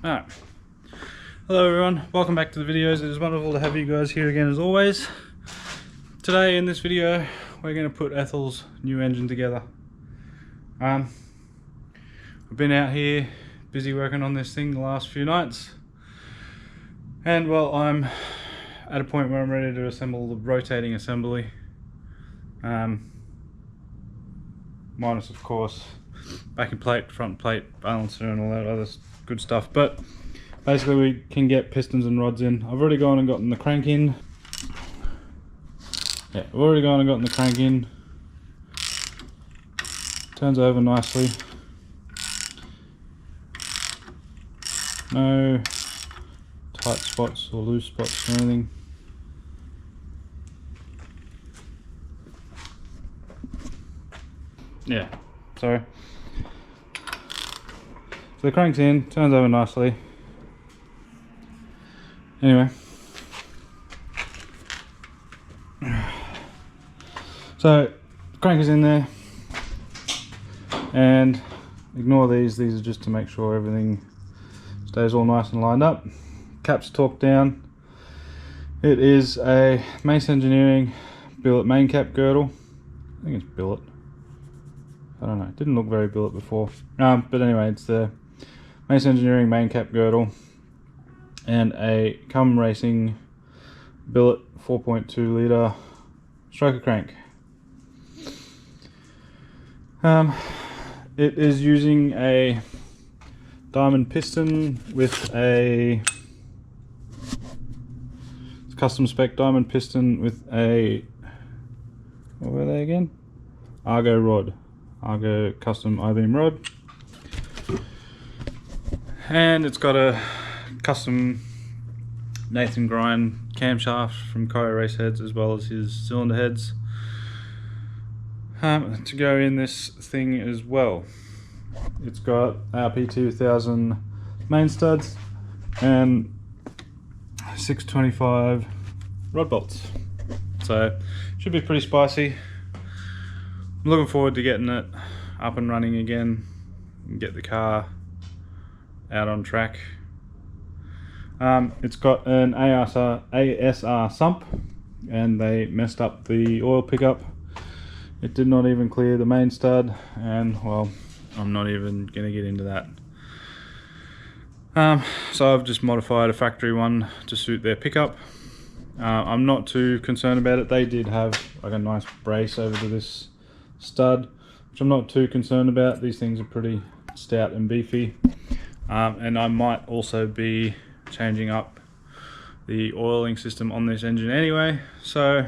Alright, hello everyone, welcome back to the videos. It is wonderful to have you guys here again as always. Today in this video we're going to put Ethel's new engine together. I've been out here busy working on this thing the last few nights, and well, I'm at a point where I'm ready to assemble the rotating assembly, minus of course backing plate, front plate, balancer and all that other good stuff. But basically we can get pistons and rods in. I've already gone and gotten the crank in. Yeah, I've already gone and gotten the crank in. Turns over nicely. No tight spots or loose spots or anything. Yeah, so the crank's in, turns over nicely. Anyway, so the crank is in there, and ignore these are just to make sure everything stays all nice and lined up. Cap's torqued down. It is a Mace Engineering billet main cap girdle. I think it's billet. I don't know, it didn't look very billet before. But anyway, it's the Mace Engineering main cap girdle and a Cum Racing billet 4.2 litre stroker crank. It is using a diamond piston with a custom spec diamond piston with a, what were they again? Argo rod. Argo custom I-beam rod, and it's got a custom Nathan Grind camshaft from Cryo Race Heads, as well as his cylinder heads to go in this thing as well. It's got RP2000 main studs and 625 rod bolts, so should be pretty spicy. I'm looking forward to getting it up and running again and get the car out on track. It's got an ASR sump, and they messed up the oil pickup. It did not even clear the main stud, and well, I'm not even going to get into that. So I've just modified a factory one to suit their pickup. I'm not too concerned about it. They did have like a nice brace over to this stud, which I'm not too concerned about. These things are pretty stout and beefy, and I might also be changing up the oiling system on this engine anyway, so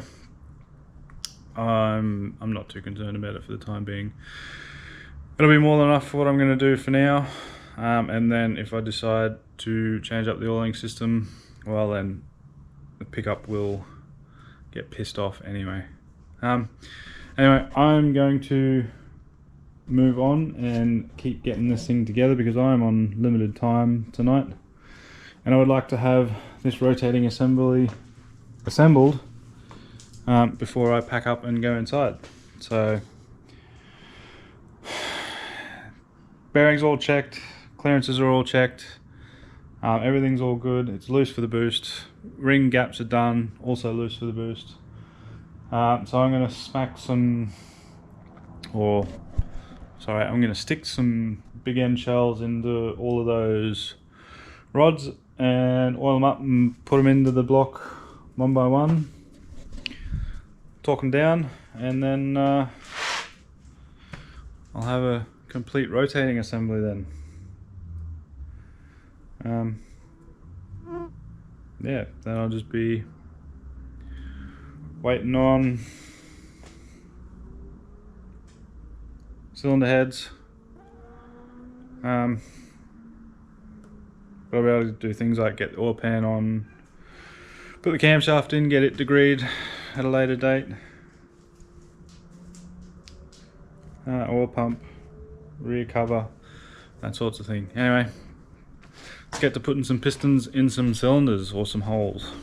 I'm not too concerned about it for the time being. It'll be more than enough for what I'm going to do for now, and then if I decide to change up the oiling system, well then the pickup will get pissed off anyway. Anyway, I'm going to move on and keep getting this thing together because I'm on limited time tonight, and I would like to have this rotating assembly assembled before I pack up and go inside. So bearings all checked, clearances are all checked, everything's all good. It's loose for the boost, ring gaps are done, also loose for the boost. So I'm going to smack some, I'm going to stick some big end shells into all of those rods and oil them up and put them into the block one by one, torque them down, and then I'll have a complete rotating assembly then. Yeah, then I'll just be waiting on cylinder heads. But I'll be able to do things like get the oil pan on, put the camshaft in, get it degreed at a later date, oil pump, rear cover, that sorts of thing. Anyway, let's get to putting some pistons in some cylinders or some holes.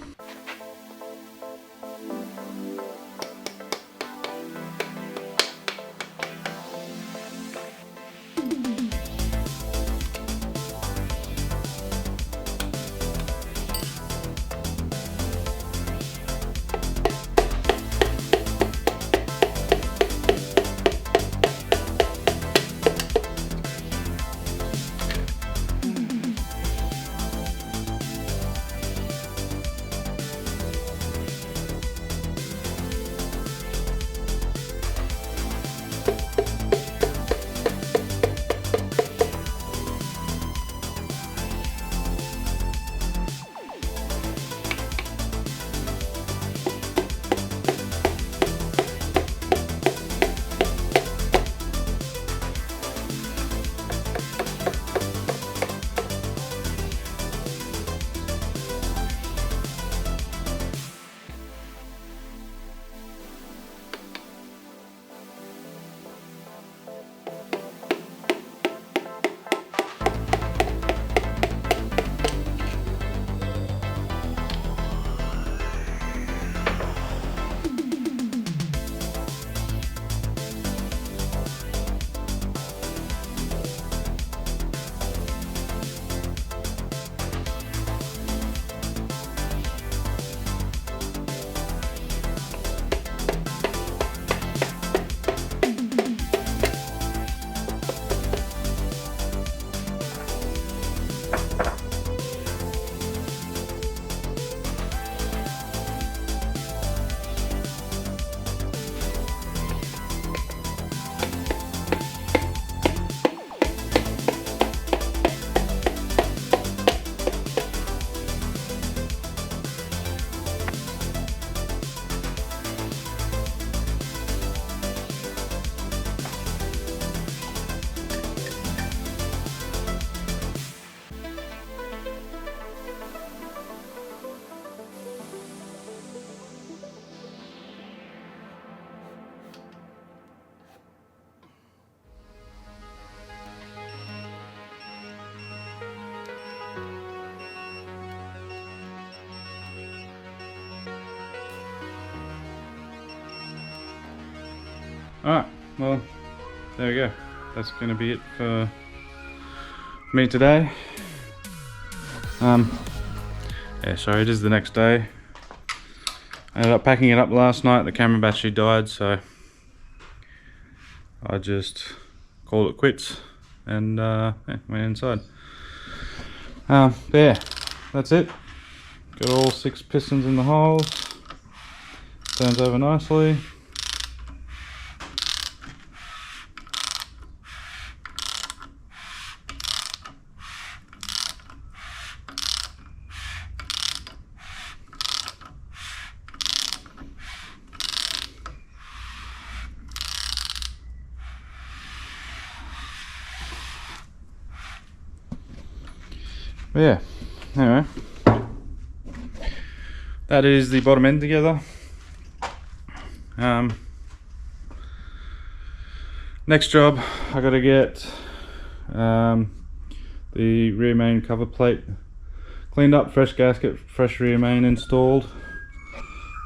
well, there we go. That's going to be it for me today. Yeah, sorry, it is the next day. I ended up packing it up last night. The camera battery died, so I just called it quits and yeah, went inside. Yeah, that's it. Got all 6 pistons in the holes. Turns over nicely. But yeah, anyway, that is the bottom end together. Next job, I got to get the rear main cover plate cleaned up, fresh gasket, fresh rear main installed.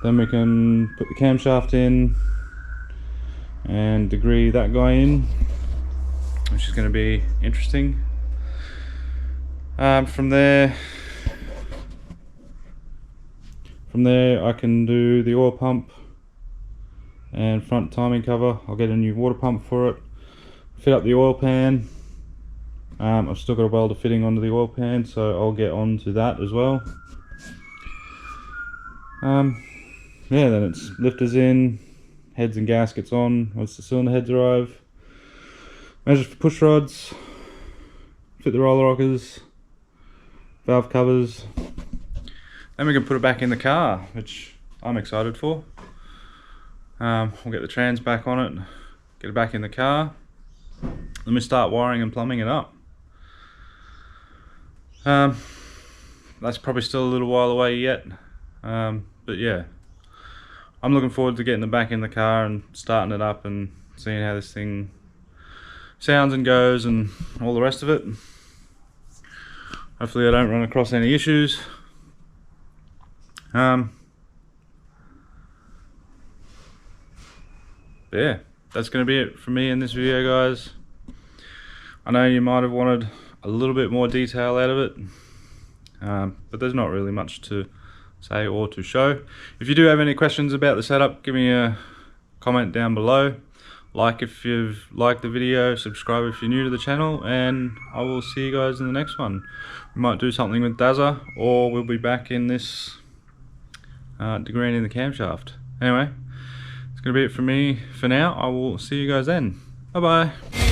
Then we can put the camshaft in and degree that guy in, which is going to be interesting. From there I can do the oil pump and front timing cover. I'll get a new water pump for it, fit up the oil pan. I've still got a welder fitting onto the oil pan, so I'll get onto that as well. Yeah, then it's lifters in, heads and gaskets on once the cylinder heads arrive, measure for push rods, fit the roller rockers, valve covers. Then we can put it back in the car, which I'm excited for. We'll get the trans back on it, get it back in the car. Let me start wiring and plumbing it up. That's probably still a little while away yet, but yeah, I'm looking forward to getting it back in the car and starting it up and seeing how this thing sounds and goes and all the rest of it. Hopefully I don't run across any issues. Yeah, that's going to be it for me in this video, guys. I know you might have wanted a little bit more detail out of it, but there's not really much to say or to show. If you do have any questions about the setup, give me a comment down below. Like if you've liked the video, subscribe if you're new to the channel, and I will see you guys in the next one. We might do something with Dazza, or we'll be back in this degrading the camshaft. Anyway, it's going to be it from me for now. I will see you guys then. Bye bye.